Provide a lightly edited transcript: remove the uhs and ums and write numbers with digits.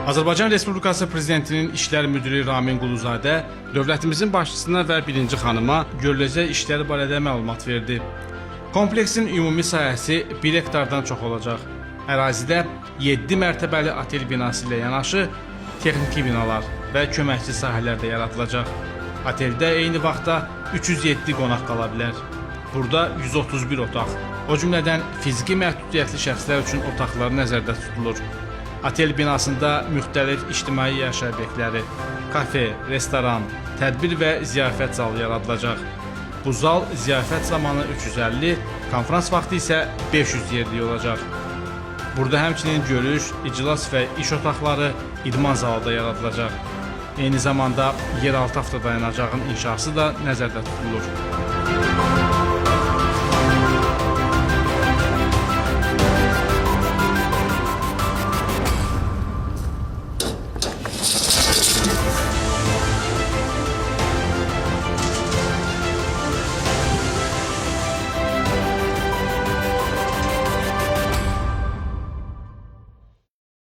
Azərbaycan Respublikası Prezidentinin İşlər Müdiri Ramin Quluzadə dövlətimizin başçısına və birinci xanıma görüləcək işləri barədə məlumat verdi. Kompleksin ümumi sahəsi 1 hektardan çox olacaq. Ərazidə 7 mərtəbəli otel binası ilə yanaşı texniki binalar və köməkçi sahələr də yaradılacaq. Oteldə eyni vaxtda 307 qonaq qala bilər. Burada 131 otaq, o cümlədən fiziki məhdudiyyətli şəxslər üçün otaqlar nəzərdə tutulur. Otel binasında müxtəlif ictimai yaşayış obyektləri, kafe, restoran, tədbir və ziyafət zalı yaradılacaq. Bu zal ziyafət zamanı 350, konferans vaxtı isə 500 yerlik olacaq. Burada həmçinin görüş, iclas və iş otaqları, idman zalı da yaradılacaq. Eyni zamanda yeraltı avtodayanacağın inşası da nəzərdə tutulur.